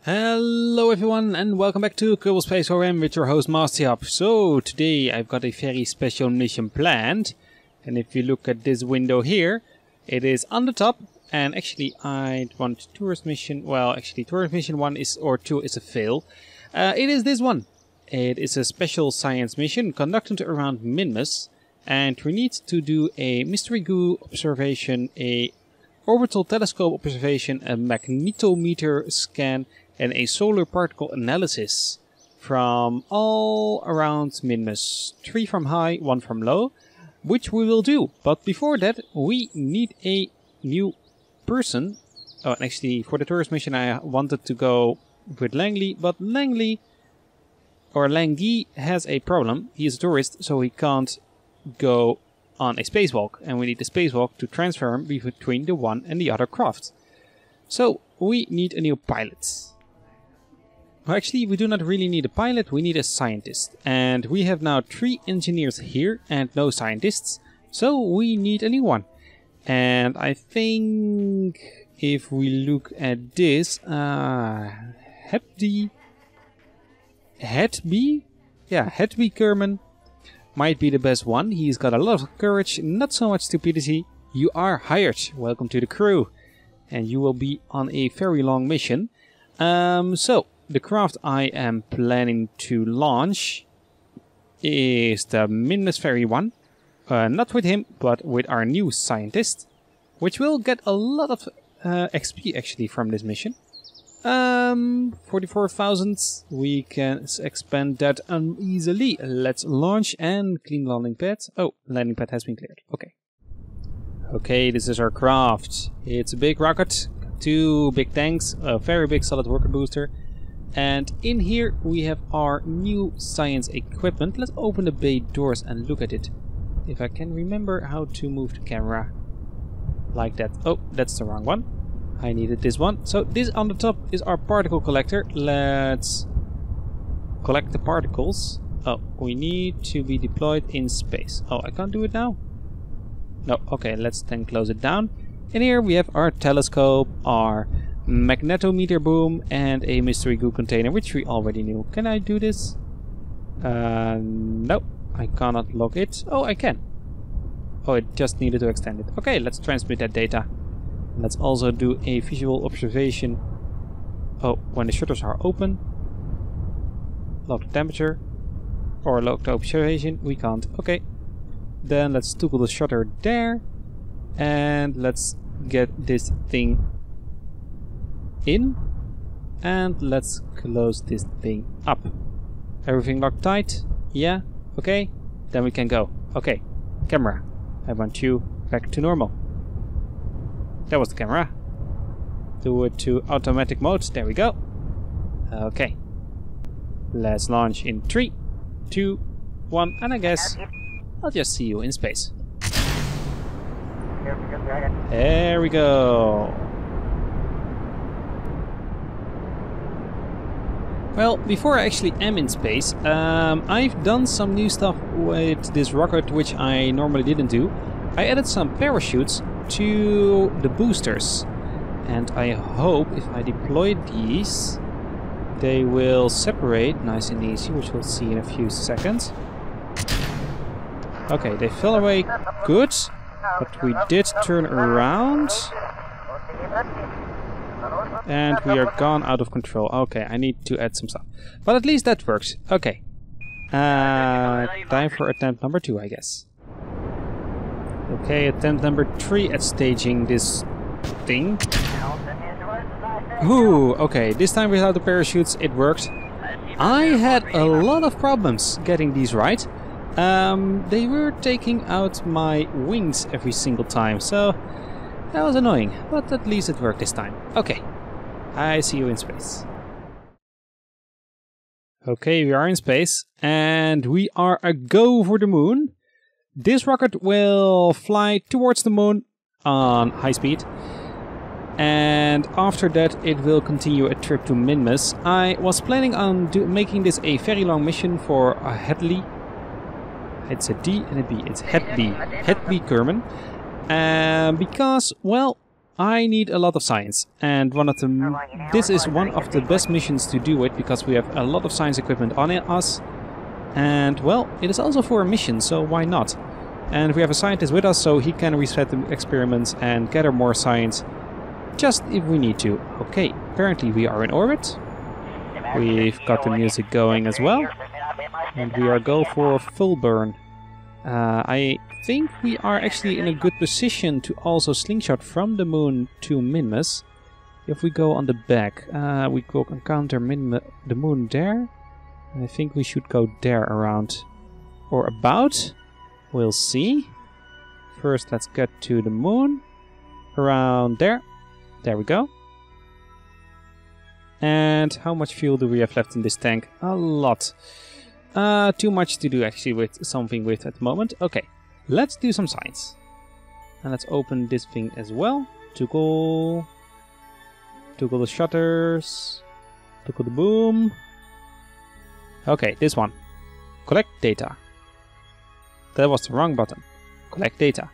Hello everyone and welcome back to Kerbal Space OM with your host Master. So today I've got a very special mission planned, and if you look at this window here, it is on the top, and actually I want tourist mission, well actually tourist mission 1 is, or 2 is a fail. It is this one. It is a special science mission conducted around Minmus, and we need to do a mystery goo observation, a orbital telescope observation, a magnetometer scan, and a solar particle analysis from all around Minmus. 3 from high, 1 from low, which we will do. But before that, we need a new person. Oh, and actually, for the tourist mission, I wanted to go with Langley, but Langley has a problem. He is a tourist, so he can't go on a spacewalk, and we need a spacewalk to transfer him between the one and the other craft. So we need a new pilot. Well, actually, we do not really need a pilot, we need a scientist. And we have now 3 engineers here and no scientists, so we need a new one. And I think if we look at this, Hedby Kerbal might be the best one. He's got a lot of courage, not so much stupidity. You are hired. Welcome to the crew. And you will be on a very long mission. So the craft I am planning to launch is the Minmus Ferry 1. Not with him, but with our new scientist, which will get a lot of XP actually from this mission. 44,000. We can expand that easily. Let's launch and clean landing pad. Oh, landing pad has been cleared. Okay. Okay, this is our craft. It's a big rocket, 2 big tanks, a very big solid rocket booster. And in here we have our new science equipment. Let's open the bay doors and look at it. If I can remember how to move the camera. Like that. Oh, that's the wrong one. I needed this one. So this on the top is our particle collector. Let's collect the particles. Oh, we need to be deployed in space. Oh, I can't do it now? No, okay, let's then close it down. And here we have our telescope, our magnetometer boom, and a mystery goo container, which we already knew. Can I do this? No, I cannot log it. Oh, I can. Oh, it just needed to extend it. Okay, let's transmit that data. Let's also do a visual observation. Oh, when the shutters are open. Log the temperature. Or log the observation. We can't. Okay. Then let's toggle the shutter there. And let's get this thing in. And let's close this thing up. Everything locked tight? Yeah? Okay. Then we can go. Okay. Camera. I want you back to normal. That was the camera. Do it to automatic mode. There we go. Okay. Let's launch in 3, 2, 1, and I guess I'll just see you in space. There we go. Well, before I actually am in space, I've done some new stuff with this rocket which I normally didn't do. I added some parachutes to the boosters, and I hope if I deploy these they will separate nice and easy, which we'll see in a few seconds. Okay, they fell away good, but we did turn around and we are gone out of control. Okay, I need to add some stuff, but at least that works. Okay, time for attempt number 2, I guess. Okay, attempt number 3 at staging this thing. Ooh, okay, this time without the parachutes it worked. I had a lot of problems getting these right. They were taking out my wings every single time, so that was annoying, but at least it worked this time. Okay, I see you in space. Okay, we are in space, and we are a go for the moon. This rocket will fly towards the moon on high speed, and after that it will continue a trip to Minmus. I was planning on making this a very long mission for a Hedley. It's a D and a B. It's Hedby Kerbal. Because, well, I need a lot of science, and this is one of the best missions to do it, because we have a lot of science equipment on us, and well, it is also for a mission, so why not? And we have a scientist with us, so he can reset the experiments and gather more science, just if we need to. Okay, apparently we are in orbit. We've got the music going as well, and we are go for full burn. I think we are actually in a good position to also slingshot from the moon to Minmus. If we go on the back, we will encounter the moon there. And I think we should go there around or about. We'll see. First, let's get to the moon. Around there. There we go. And how much fuel do we have left in this tank? A lot. Too much to do actually with something with at the moment. Okay, let's do some science. And let's open this thing as well. Toggle the shutters. Toggle the boom. Okay, this one. Collect data. That was the wrong button. Collect data.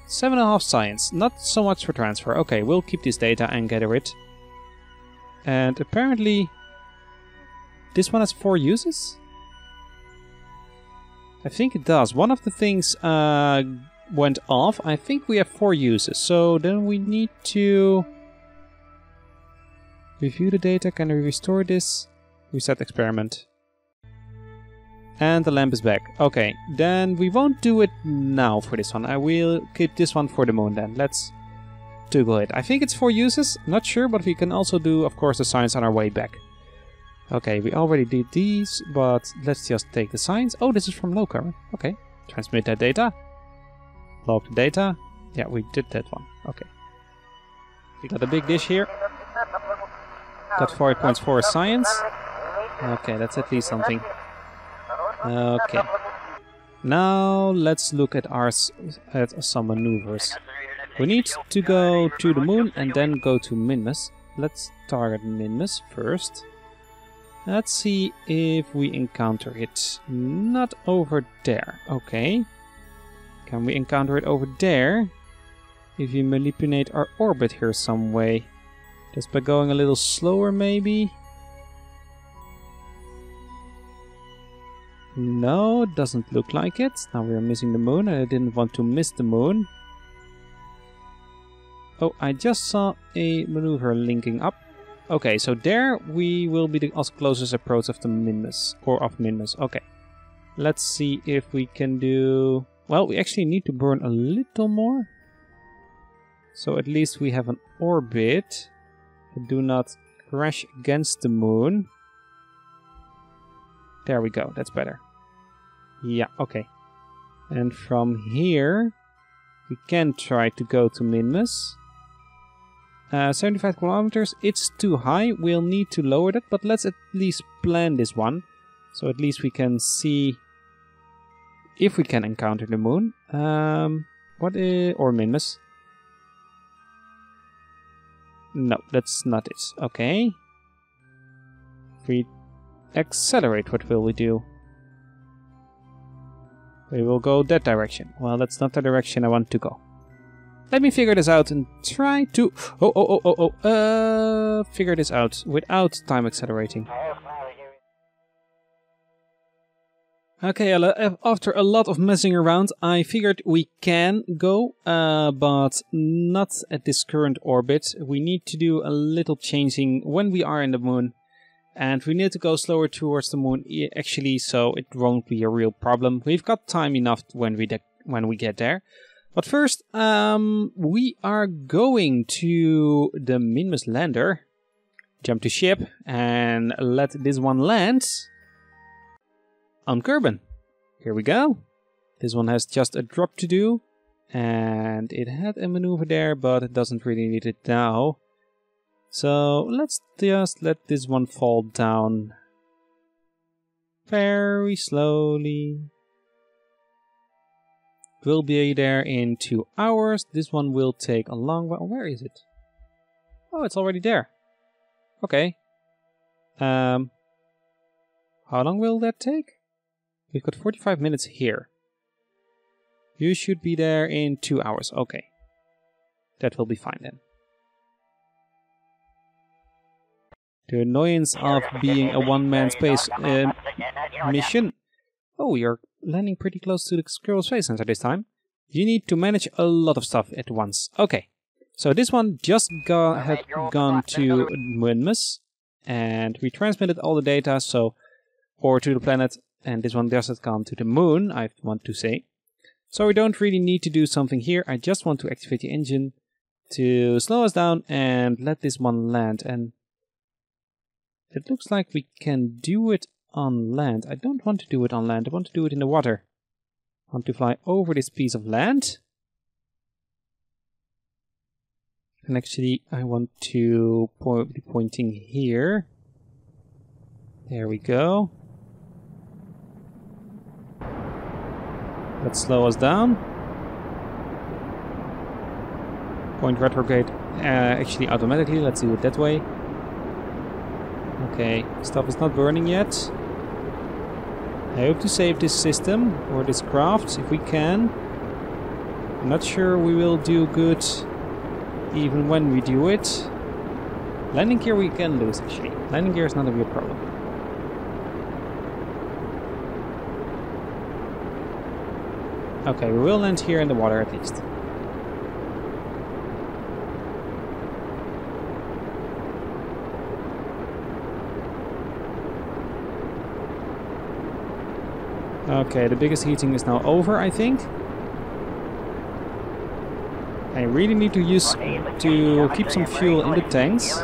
7.5 science. Not so much for transfer. Okay, we'll keep this data and gather it. And apparently this one has 4 uses? I think it does. One of the things went off. I think we have 4 uses. So then we need to review the data. Can we restore this? Reset experiment. And the lamp is back. Okay, then we won't do it now for this one. I will keep this one for the moon then. Let's toggle it. I think it's 4 uses. Not sure, but we can also do, of course, the science on our way back. Okay, we already did these, but let's just take the science. Oh, this is from low current. Okay, transmit that data. Log the data. Yeah, we did that one. Okay. We got a big dish here. Got 4 points for science. Okay, that's at least something. Okay. Now let's look at some maneuvers. We need to go to the moon and then go to Minmus. Let's target Minmus first. Let's see if we encounter it. Not over there. Okay. Can we encounter it over there? If you manipulate our orbit here some way. Just by going a little slower maybe? No, it doesn't look like it. Now we are missing the moon and I didn't want to miss the moon. Oh, I just saw a maneuver linking up. Okay, so there we will be the closest approach of the Minmus, or of Minmus. Okay, let's see if we can do... Well, we actually need to burn a little more. So at least we have an orbit. Do not crash against the moon. There we go, that's better. Yeah, okay. And from here, we can try to go to Minmus. 75 kilometers, it's too high. We'll need to lower that, but let's at least plan this one. So at least we can see if we can encounter the moon. Or Minmus. No, that's not it. Okay. If we accelerate, what will we do? We will go that direction. Well, that's not the direction I want to go. Let me figure this out and try to... figure this out without time accelerating. Okay, after a lot of messing around, I figured we can go, but not at this current orbit. We need to do a little changing when we are in the moon. And we need to go slower towards the moon, actually, so it won't be a real problem. We've got time enough when we get there. But first, we are going to the Minmus lander. Jump to ship and let this one land on Kerbal. Here we go. This one has just a drop to do. And it had a maneuver there, but it doesn't really need it now. So let's just let this one fall down very slowly. We'll be there in 2 hours. This one will take a long while. Where is it? Oh, it's already there. Okay. How long will that take? We've got 45 minutes here. You should be there in 2 hours. Okay. That will be fine then. The annoyance of being a one-man space mission. Oh, we are landing pretty close to the Kerbal Space Center this time. You need to manage a lot of stuff at once. Okay, so this one just had gone to Munmus, and we transmitted all the data, or to the planet, and this one just had gone to the moon, I want to say. So we don't really need to do something here. I just want to activate the engine to slow us down and let this one land. And it looks like we can do it on land. I don't want to do it on land. I want to do it in the water. I want to fly over this piece of land. And actually, I want to be pointing here. There we go. Let's slow us down. Point retrograde actually automatically. Let's do it that way. Okay, stuff is not burning yet. I hope to save this system or this craft if we can. I'm not sure we will do good even when we do it. Landing gear we can lose actually. Landing gear is not a real problem. Okay, we will land here in the water at least. Okay, the biggest heating is now over, I think. I really need to keep some fuel in the tanks.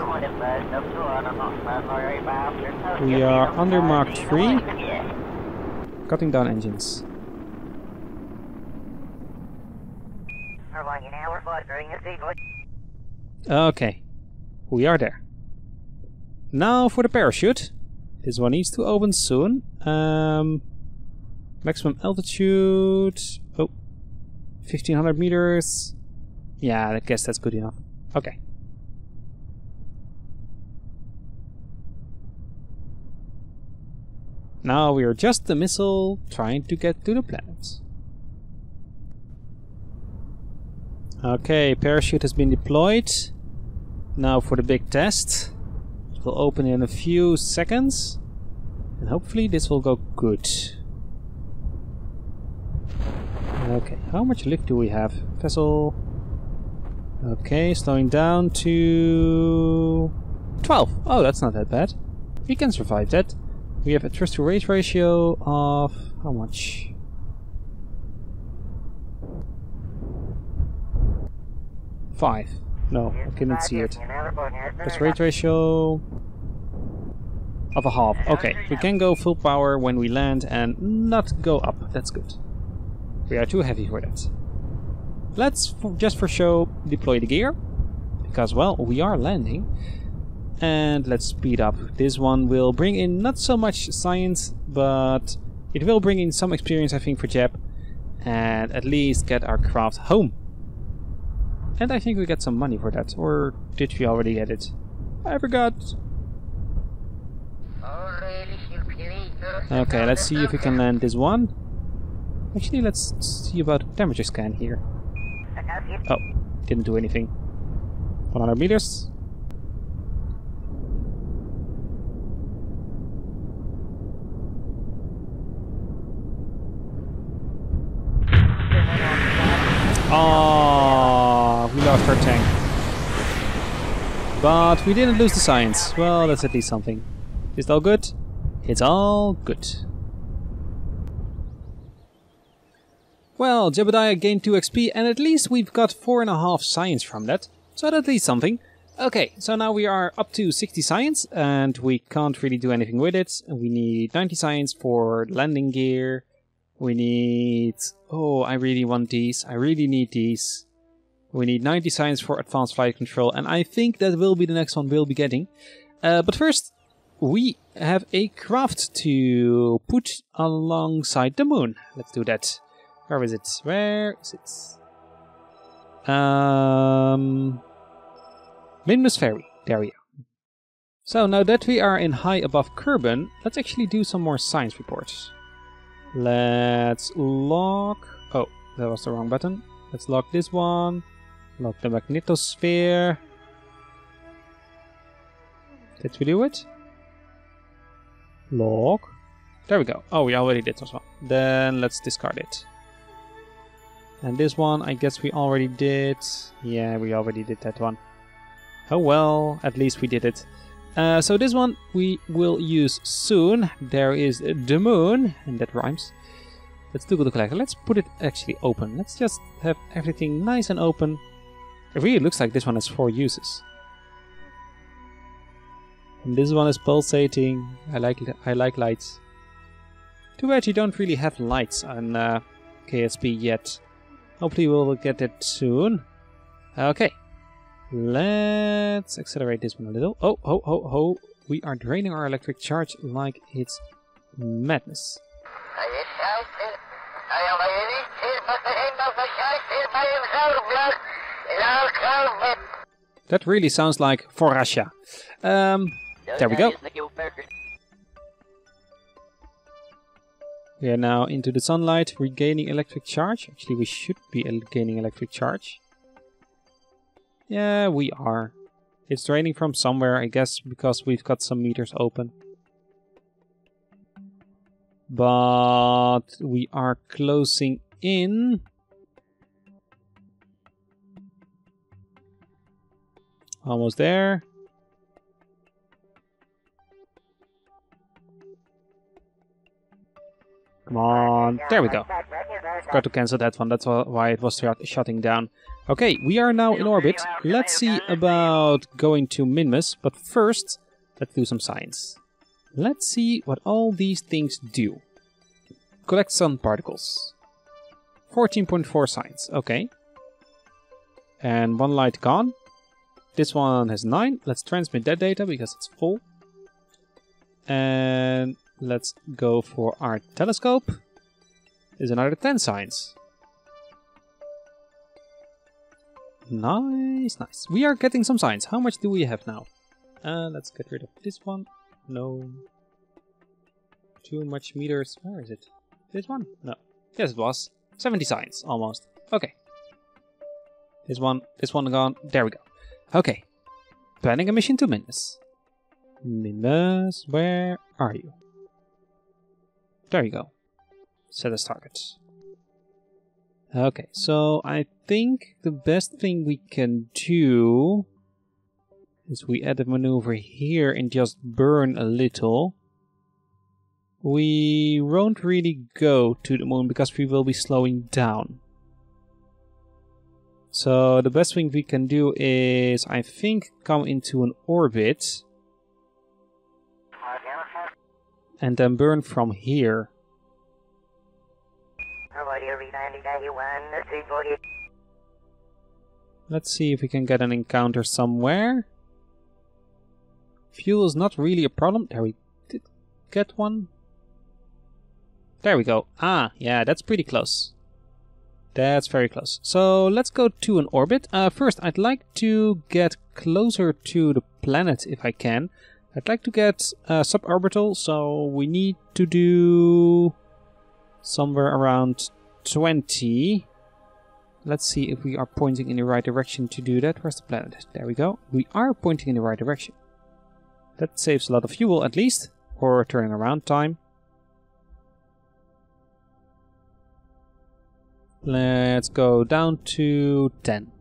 We are under Mark 3. Cutting down engines. Okay, we are there. Now for the parachute. This one needs to open soon. Maximum altitude. Oh, 1500 meters. Yeah, I guess that's good enough. Okay. Now we are just a missile trying to get to the planet. Okay, parachute has been deployed. Now for the big test. It will open in a few seconds. And hopefully this will go good. Okay, how much lift do we have? Vessel. Okay, slowing down to 12. Oh, that's not that bad. We can survive that. We have a thrust to weight ratio of how much? 5. No, I couldn't see it. Thrust weight ratio of a half. Okay, we can go full power when we land and not go up. That's good. We are too heavy for that. Let's, just for show, deploy the gear. Because, well, we are landing. And let's speed up. This one will bring in not so much science, but it will bring in some experience, I think, for Jeb. And at least get our craft home. And I think we get some money for that. Or did we already get it? I forgot. Okay, let's see if we can land this one. Actually, let's see about temperature scan here. Oh, didn't do anything. 100 meters. Oh, we lost our tank. But we didn't lose the science. Well, that's at least something. Is it all good? It's all good. Well, Jebediah gained 2 XP and at least we've got 4.5 science from that. So that's at least something. Okay, so now we are up to 60 science and we can't really do anything with it. We need 90 science for landing gear. We need... Oh, I really want these. I really need these. We need 90 science for advanced flight control and I think that will be the next one we'll be getting. But first, we have a craft to put alongside the moon. Let's do that. Where is it? Where is it? Minmus Ferry. There we are. So now that we are in high above Kerbal, let's actually do some more science reports. Let's lock... Oh, that was the wrong button. Let's lock this one. Lock the magnetosphere. Did we do it? Lock. There we go. Oh, we already did as well. Then let's discard it. And this one, I guess we already did. Yeah, we already did that one. Oh well, at least we did it. So this one we will use soon. There is the moon, and that rhymes. Let's do the collector. Let's put it actually open. Let's just have everything nice and open. It really looks like this one has 4 uses. And this one is pulsating. I like lights. Too bad you don't really have lights on KSP yet. Hopefully we'll get it soon. Okay. Let's accelerate this one a little. Oh. We are draining our electric charge like it's madness. That really sounds like for Russia. There we go. We are now into the sunlight, regaining electric charge. Actually, we should be gaining electric charge. Yeah, we are. It's draining from somewhere, I guess, because we've got some meters open. But we are closing in. Almost there. Come on. There we go. Forgot to cancel that one. That's why it was shutting down. Okay, we are now in orbit. Let's see about going to Minmus. But first, let's do some science. Let's see what all these things do. Collect sun particles. 14.4 science. Okay. And 1 light gone. This one has 9. Let's transmit that data because it's full. And let's go for our telescope. There's another 10 science. Nice, nice. We are getting some science. How much do we have now? Let's get rid of this one. No. Too much meters. Where is it? This one? No. Yes, it was. 70 science, almost. Okay. This one gone. There we go. Okay. Planning a mission to Minmus. Minmus, where are you? There you go. Set as target. Okay, so I think the best thing we can do is we add a maneuver here and just burn a little. We won't really go to the moon because we will be slowing down. So the best thing we can do is, I think, come into an orbit and then burn from here. Let's see if we can get an encounter somewhere. Fuel is not really a problem. There we did get one. There we go. Ah, yeah, that's pretty close. That's very close. So let's go to an orbit. First, I'd like to get closer to the planet if I can. I'd like to get suborbital, so we need to do somewhere around 20. Let's see if we are pointing in the right direction to do that. Where's the planet? There we go. We are pointing in the right direction. That saves a lot of fuel at least, or turning around time. Let's go down to 10.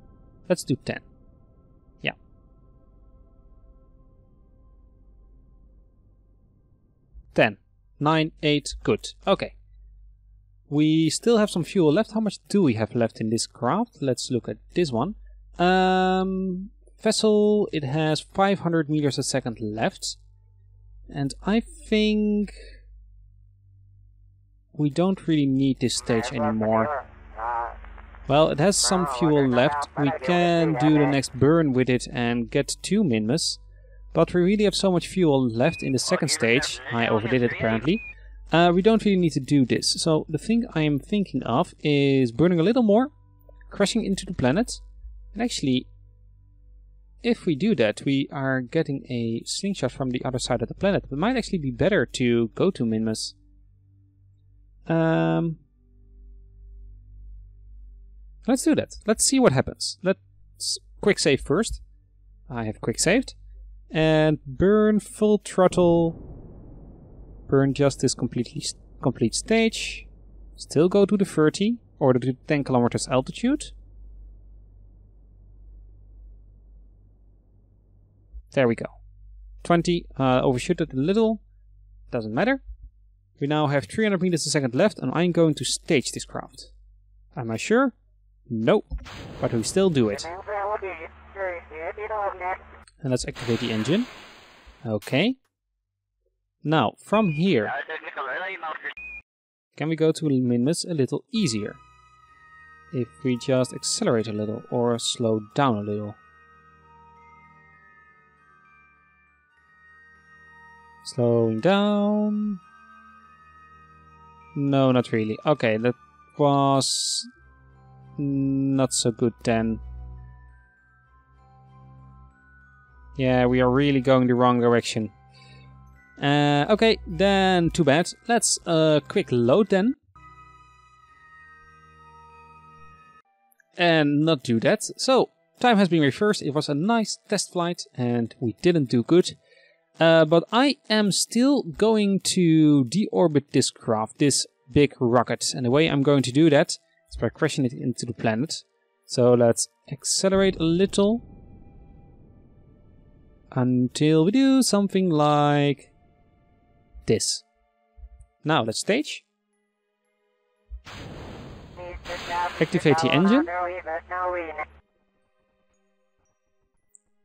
Let's do 10. Yeah. 10. 9, 8, good. Okay. We still have some fuel left. How much do we have left in this craft? Let's look at this one. Vessel, it has 500 meters a second left. And I think we don't really need this stage anymore. Well, it has some fuel left. We can do the next burn with it and get to Minmus. But we really have so much fuel left in the second stage. I overdid it apparently. We don't really need to do this. So the thing I am thinking of is burning a little more, crashing into the planet. And actually, if we do that, we are getting a slingshot from the other side of the planet. It might actually be better to go to Minmus. Let's do that. Let's see what happens. quick save first. I have quick saved. And burn full throttle. Burn just this complete stage. Still go to the 30 or to 10 kilometers altitude. There we go. 20. Overshoot it a little. Doesn't matter. We now have 300 meters a second left, and I'm going to stage this craft. Am I sure? No. But we still do it. And let's activate the engine. Okay. Now, from here, can we go to Minmus a little easier? If we just accelerate a little or slow down a little. Slowing down. No, not really. Okay, that was not so good then. Yeah, we are really going the wrong direction. Okay, then too bad. Let's quick load then. And not do that. So, time has been reversed. It was a nice test flight and we didn't do good. But I am still going to deorbit this craft, this big rocket. And the way I'm going to do that is by crashing it into the planet. So let's accelerate a little. Until we do something like this. Now let's stage. Activate the engine.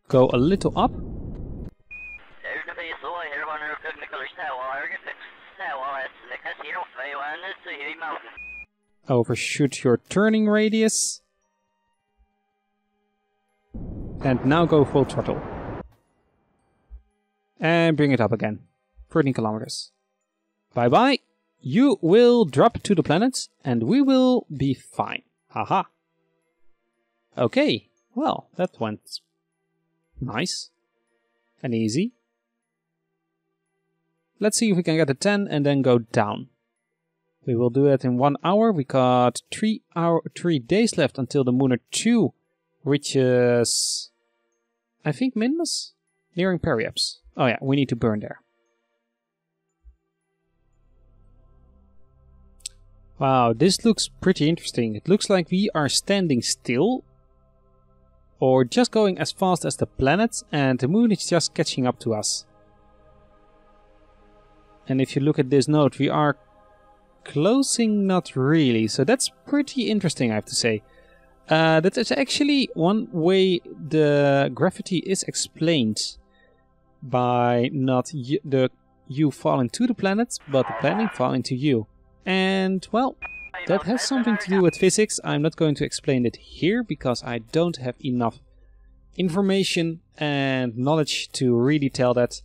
Go a little up. Overshoot your turning radius. And now go full throttle. And bring it up again. 13 kilometers. Bye bye. You will drop to the planet and we will be fine. Haha. Okay. Well, that went nice. And easy. Let's see if we can get a 10 and then go down. We will do that in 1 hour. We got 3 days left until the Mooner 2 reaches, I think, Minmus? Nearing Periaps. Oh yeah, we need to burn there. Wow, this looks pretty interesting. It looks like we are standing still. Or just going as fast as the planet and the moon is just catching up to us. And if you look at this node, we are closing not really. So that's pretty interesting, I have to say. That is actually one way the gravity is explained. By not you falling to the planet, but the planet falling to you. And, well, that has something to do with physics. I'm not going to explain it here, because I don't have enough information and knowledge to really tell that.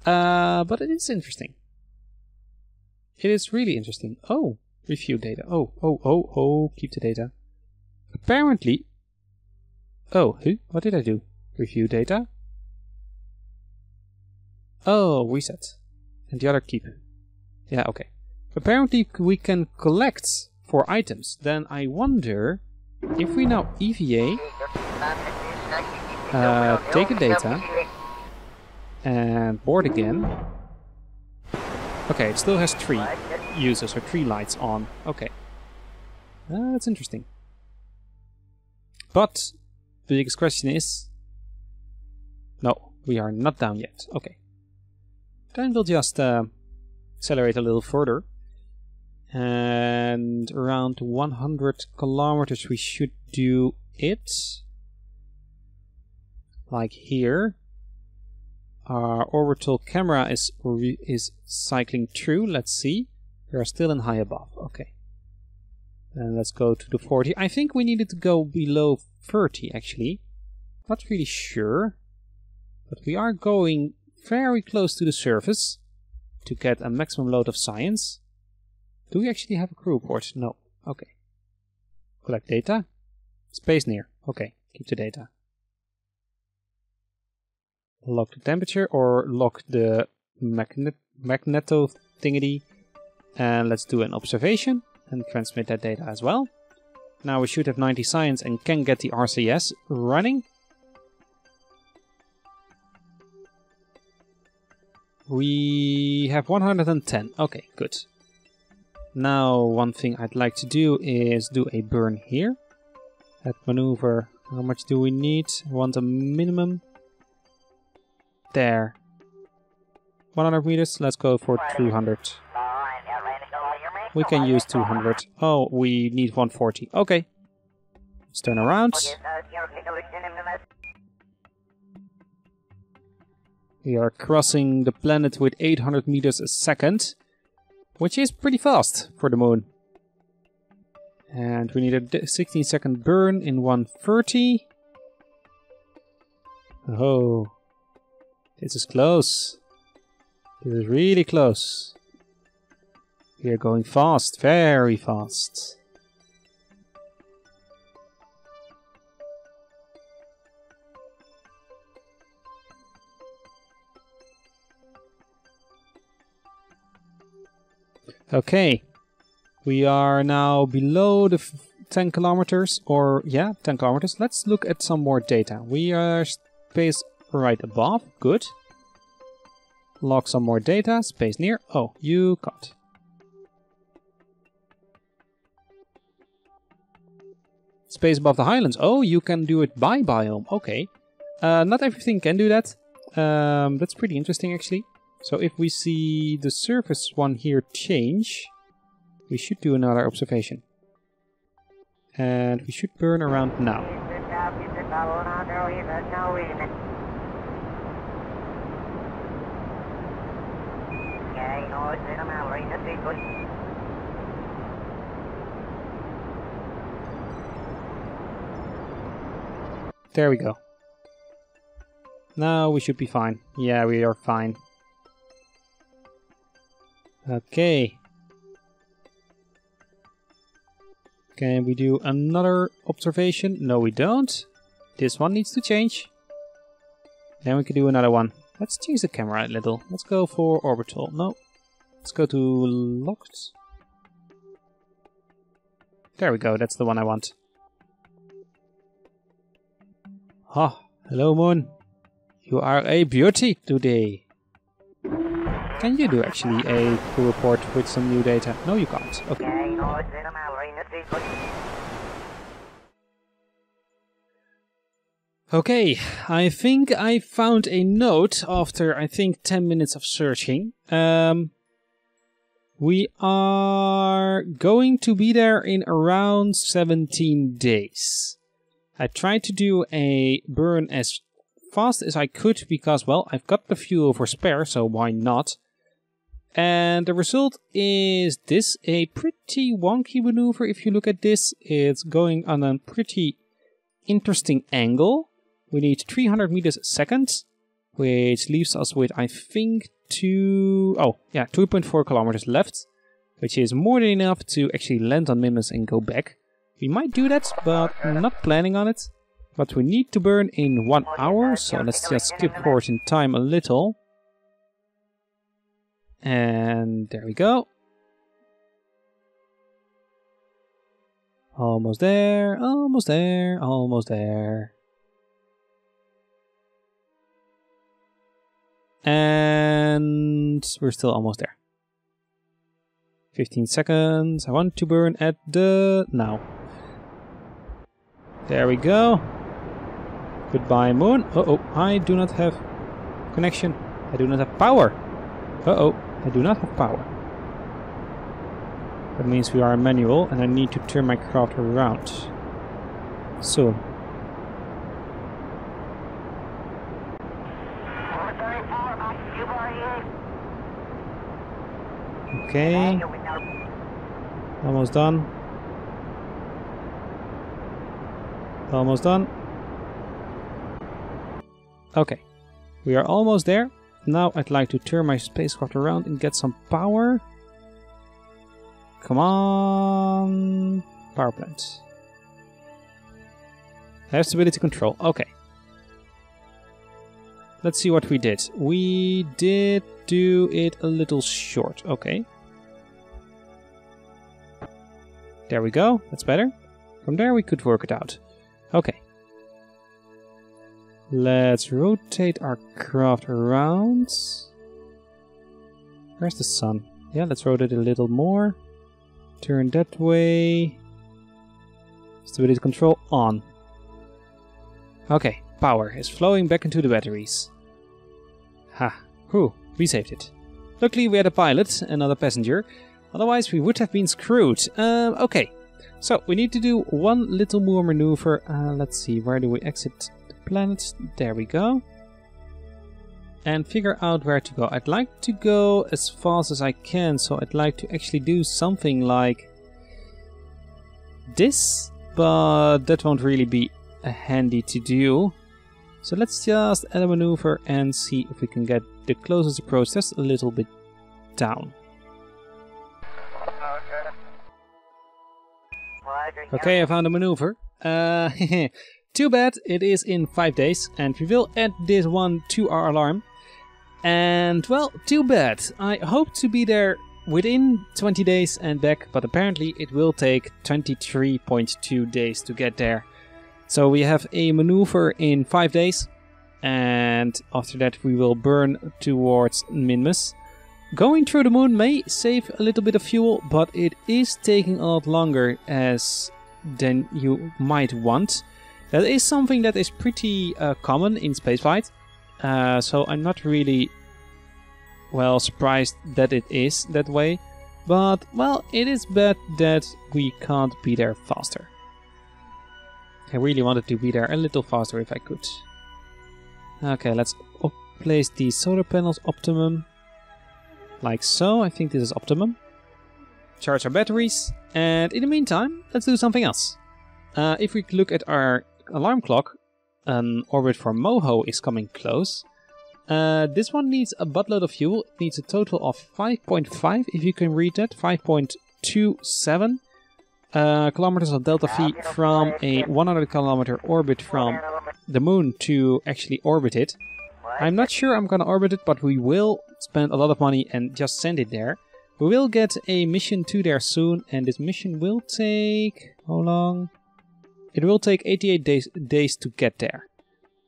But it is interesting. It is really interesting. Oh, review data. Oh, keep the data. Apparently... Oh, what did I do? Review data. Oh, reset. And the other keep. Yeah, okay. Apparently we can collect 4 items. Then I wonder if we now EVA, take the data, and board again. Okay, it still has 3 users or 3 lights on. Okay. That's interesting. But the biggest question is... No, we are not down yet. Okay. Then we'll just accelerate a little further. And around 100 kilometers we should do it. Like here. Our orbital camera is cycling through. Let's see. We are still in high above. Okay. And let's go to the 40. I think we needed to go below 30 actually. Not really sure. But we are going very close to the surface to get a maximum load of science. Do we actually have a crew report? No. Okay. Collect data. Space near. Okay. Keep the data. Lock the temperature or lock the magneto thingy. And let's do an observation and transmit that data as well. Now we should have 90 science and can get the RCS running. We have 110. Okay, good. Now, one thing I'd like to do is do a burn here. That maneuver, how much do we need? I want a minimum. There. 100 meters, let's go for 200. We can use 200. Oh, we need 140. Okay. Let's turn around. We are crossing the planet with 800 meters a second, which is pretty fast for the moon. And we need a 16-second burn in 130. Oh, this is close. This is really close. We are going fast, very fast. Okay, we are now below the 10 kilometers, or yeah, 10 kilometers. Let's look at some more data. We are space right above, good. Log some more data, space near. Oh, you can't. Space above the highlands. Oh, you can do it by biome. Okay. Not everything can do that. That's pretty interesting actually. So if we see the surface one here change, we should do another observation. And we should burn around now. There we go. Now we should be fine. Yeah, we are fine. Okay. Can we do another observation? No, we don't. This one needs to change. Then we can do another one. Let's change the camera a little. Let's go for Orbital. No. Let's go to locked. There we go. That's the one I want. Ah, hello Moon. You are a beauty today. Can you do actually a full report with some new data? No, you can't. Okay. Okay, I think I found a note after, I think, 10 minutes of searching. We are going to be there in around 17 days. I tried to do a burn as fast as I could because, well, I've got the fuel for spare, so why not? And the result is this, a pretty wonky maneuver. If you look at this, it's going on a pretty interesting angle. We need 300 meters a second, which leaves us with, I think, 2.4 kilometers left, which is more than enough to actually land on Mimas and go back. We might do that, but I'm not planning on it. But we need to burn in 1 hour, so let's just skip forward in time a little. And there we go. Almost there, almost there, almost there. And we're still almost there. 15 seconds. I want to burn at the now. There we go. Goodbye, Moon. Uh-oh, I do not have connection. I do not have power. Uh-oh, I do not have power. That means we are manual and I need to turn my craft around. Soon. Okay. Almost done. Almost done. Okay. We are almost there. Now I'd like to turn my spacecraft around and get some power. Come on. Power plant. I have stability control. Okay. Let's see what we did. We did do it a little short. Okay. There we go. That's better. From there we could work it out. Okay. Let's rotate our craft around. Where's the sun? Yeah, let's rotate it a little more. Turn that way. Stability control on. Okay, power is flowing back into the batteries. Ha, whew, we saved it. Luckily we had a pilot and not a passenger, otherwise we would have been screwed. Okay, so we need to do one little more maneuver. Let's see, where do we exit the planet? There we go. And figure out where to go. I'd like to go as fast as I can, so I'd like to actually do something like this, but that won't really be handy to do. So let's just add a maneuver and see if we can get the closest approach just a little bit down. Okay, I found a maneuver. Too bad it is in 5 days, and we will add this one to our alarm. And well, too bad. I hope to be there within 20 days and back, but apparently it will take 23.2 days to get there. So we have a maneuver in 5 days, and after that we will burn towards Minmus. Going through the moon may save a little bit of fuel, but it is taking a lot longer than you might want. That is something that is pretty common in spaceflight. So I'm not really, well, surprised that it is that way. But, well, it is bad that we can't be there faster. I really wanted to be there a little faster if I could. Okay, let's place the solar panels optimum. Like so, I think this is optimum. Charge our batteries, and in the meantime, let's do something else. If we look at our alarm clock, an orbit for Moho is coming close. This one needs a buttload of fuel. It needs a total of 5.5, if you can read that, 5.27 kilometers of delta V from a 100 kilometer orbit from the moon to actually orbit it. I'm not sure I'm gonna orbit it, but we will spend a lot of money and just send it there. We will get a mission to there soon, and this mission will take... how long? It will take 88 days to get there.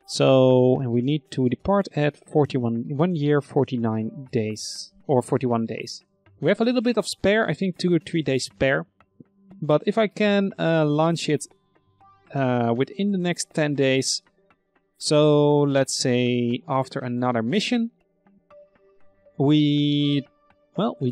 So, and we need to depart at 1 year, 49 days. Or 41 days. We have a little bit of spare, I think 2 or 3 days spare. But if I can launch it within the next 10 days... So, let's say after another mission, we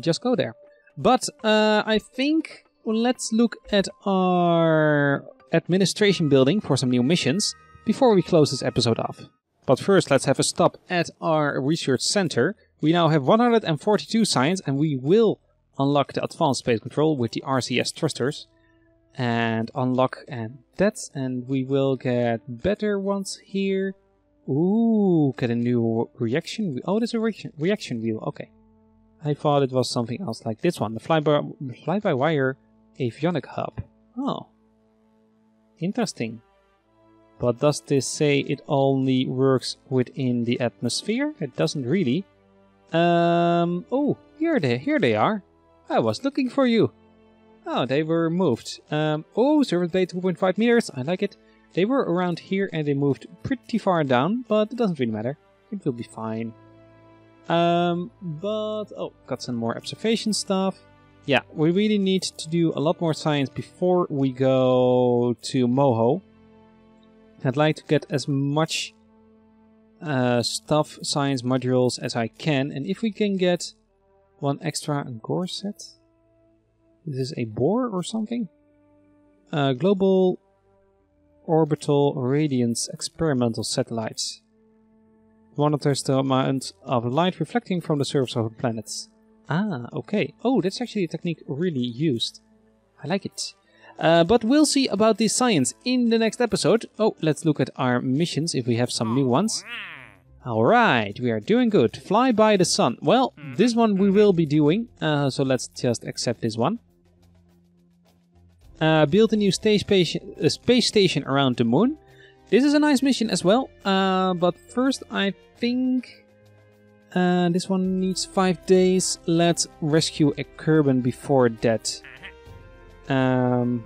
just go there. But I think let's look at our administration building for some new missions before we close this episode off. But first, let's have a stop at our research center. We now have 142 science, and we will unlock the advanced space control with the RCS thrusters. And unlock that, and we will get better ones here. Ooh, get a new reaction wheel. Oh, there's a reaction wheel, okay. I thought it was something else like this one, the fly-by-wire avionic hub. Oh, interesting. But does this say it only works within the atmosphere? It doesn't really. Oh, here they are. I was looking for you. Oh, they were moved. Oh, surface blade 2.5 meters. I like it. They were around here and they moved pretty far down, but it doesn't really matter. It will be fine. Oh, got some more observation stuff. Yeah, we really need to do a lot more science before we go to Moho. I'd like to get as much stuff, science modules as I can, and if we can get one extra Gore set. This is a bore or something? Global Orbital Radiance Experimental Satellites. Monitors the amount of light reflecting from the surface of a planet. Ah, okay. Oh, that's actually a technique really used. I like it. But we'll see about this science in the next episode. Oh, let's look at our missions if we have some new ones. Alright, we are doing good. Fly by the sun. Well, this one we will be doing. So let's just accept this one. Build a new space station around the moon. This is a nice mission as well. But first I think this one needs 5 days. Let's rescue a Kerbal before that. Can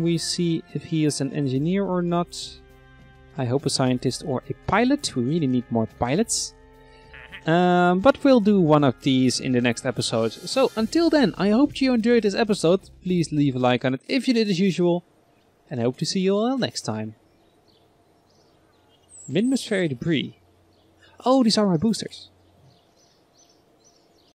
we see if he is an engineer or not? I hope a scientist or a pilot. We really need more pilots. But we'll do one of these in the next episode. So until then, I hope you enjoyed this episode. Please leave a like on it if you did as usual. And I hope to see you all next time. Minmus Fairy Debris. Oh, these are my boosters.